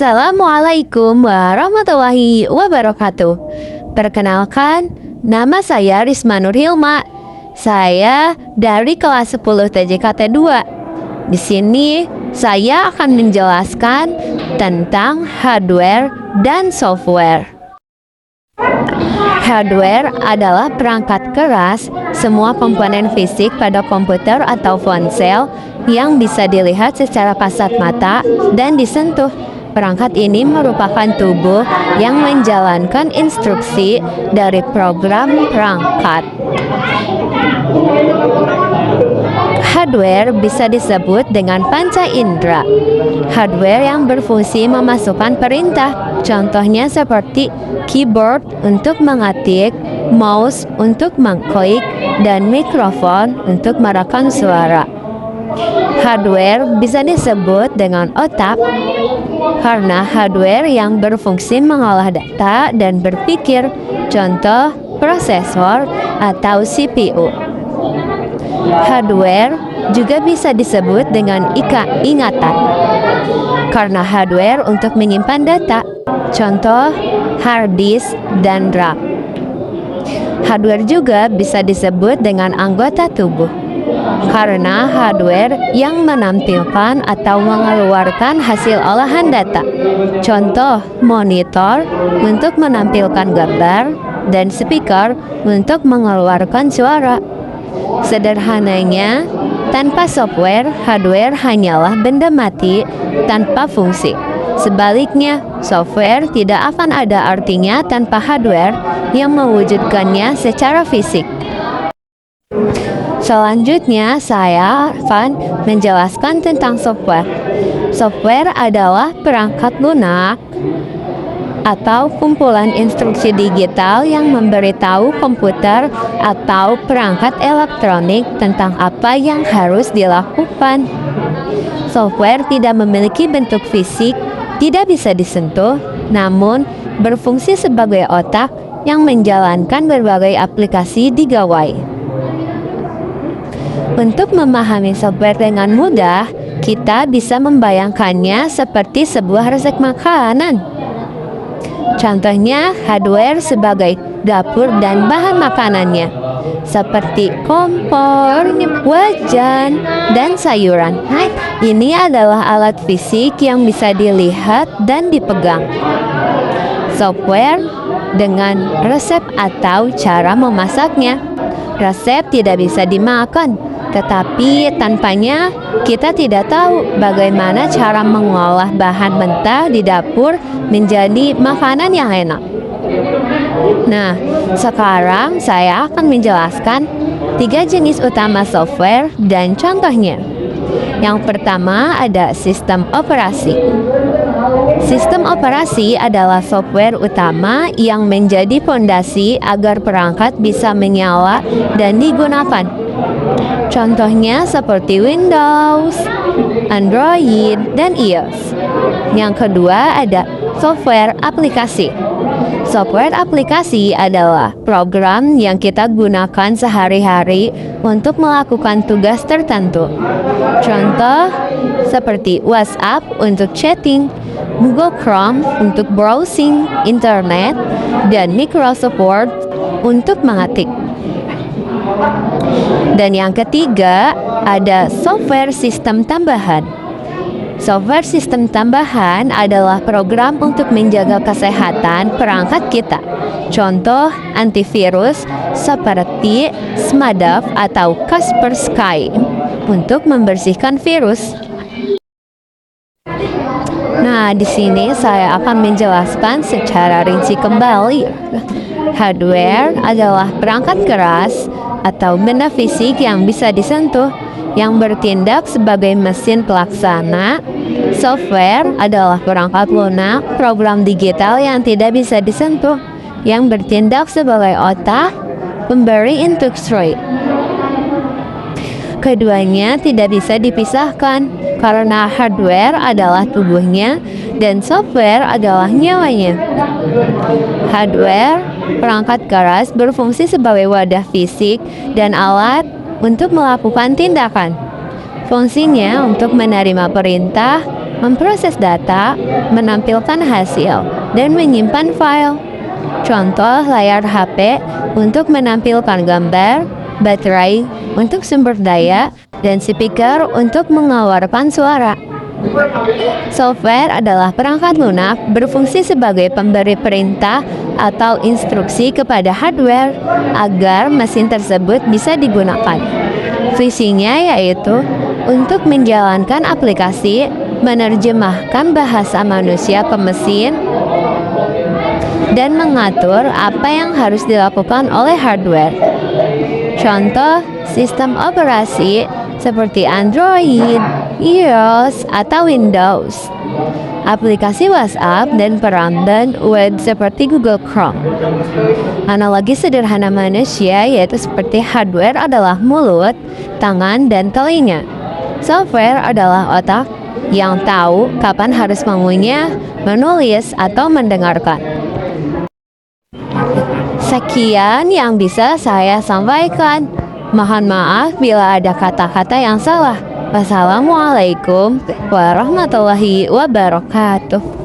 Assalamualaikum warahmatullahi wabarakatuh. Perkenalkan, nama saya Risma Nurhilma. Saya dari kelas 10 TJKT 2. Di sini saya akan menjelaskan tentang hardware dan software. Hardware adalah perangkat keras, semua komponen fisik pada komputer atau ponsel yang bisa dilihat secara kasat mata dan disentuh. Perangkat ini merupakan tubuh yang menjalankan instruksi dari program perangkat. Hardware bisa disebut dengan panca indera. Hardware yang berfungsi memasukkan perintah, contohnya seperti keyboard untuk mengetik, mouse untuk mengklik, dan mikrofon untuk merekam suara. Hardware bisa disebut dengan otak karena hardware yang berfungsi mengolah data dan berpikir, contoh prosesor atau CPU. Hardware juga bisa disebut dengan ingatan karena hardware untuk menyimpan data, contoh hard disk dan RAM. Hardware juga bisa disebut dengan anggota tubuh karena hardware yang menampilkan atau mengeluarkan hasil olahan data, contoh monitor untuk menampilkan gambar dan speaker untuk mengeluarkan suara. Sederhananya, tanpa software, hardware hanyalah benda mati tanpa fungsi. Sebaliknya, software tidak akan ada artinya tanpa hardware yang mewujudkannya secara fisik. Selanjutnya, saya akan menjelaskan tentang software. Software adalah perangkat lunak atau kumpulan instruksi digital yang memberitahu komputer atau perangkat elektronik tentang apa yang harus dilakukan. Software tidak memiliki bentuk fisik, tidak bisa disentuh, namun berfungsi sebagai otak yang menjalankan berbagai aplikasi di gawai. Untuk memahami software dengan mudah, kita bisa membayangkannya seperti sebuah resep makanan. Contohnya, hardware sebagai dapur dan bahan makanannya, seperti kompor, wajan, dan sayuran. Ini adalah alat fisik yang bisa dilihat dan dipegang. Software dengan resep atau cara memasaknya. Resep tidak bisa dimakan, tetapi tanpanya kita tidak tahu bagaimana cara mengolah bahan mentah di dapur menjadi makanan yang enak. Nah, sekarang saya akan menjelaskan 3 jenis utama software dan contohnya. Yang pertama ada sistem operasi. Sistem operasi adalah software utama yang menjadi fondasi agar perangkat bisa menyala dan digunakan. Contohnya seperti Windows, Android, dan iOS. Yang kedua ada software aplikasi. Software aplikasi adalah program yang kita gunakan sehari-hari untuk melakukan tugas tertentu. Contoh seperti WhatsApp untuk chatting, Google Chrome untuk browsing internet, dan Microsoft Word untuk mengetik. Dan yang ketiga ada software sistem tambahan. Software sistem tambahan adalah program untuk menjaga kesehatan perangkat kita. Contoh antivirus seperti Smartdev atau Kaspersky untuk membersihkan virus. Nah, di sini saya akan menjelaskan secara rinci kembali. Hardware adalah perangkat keras atau benda fisik yang bisa disentuh, yang bertindak sebagai mesin pelaksana. Software adalah perangkat lunak, program digital yang tidak bisa disentuh, yang bertindak sebagai otak, pemberi instruksi. Keduanya tidak bisa dipisahkan karena hardware adalah tubuhnya dan software adalah nyawanya. Hardware, perangkat keras, berfungsi sebagai wadah fisik dan alat untuk melakukan tindakan. Fungsinya untuk menerima perintah, memproses data, menampilkan hasil, dan menyimpan file. Contoh layar HP untuk menampilkan gambar, baterai untuk sumber daya, dan speaker untuk mengeluarkan suara. Software adalah perangkat lunak berfungsi sebagai pemberi perintah atau instruksi kepada hardware agar mesin tersebut bisa digunakan. Fungsinya yaitu untuk menjalankan aplikasi, menerjemahkan bahasa manusia ke mesin, dan mengatur apa yang harus dilakukan oleh hardware. Contoh sistem operasi seperti Android, iOS, atau Windows. Aplikasi WhatsApp dan peramban web seperti Google Chrome. Analogi sederhana manusia yaitu seperti hardware adalah mulut, tangan, dan telinga. Software adalah otak yang tahu kapan harus mengunyah, menulis, atau mendengarkan. Sekian yang bisa saya sampaikan. Mohon maaf bila ada kata-kata yang salah. Wassalamualaikum warahmatullahi wabarakatuh.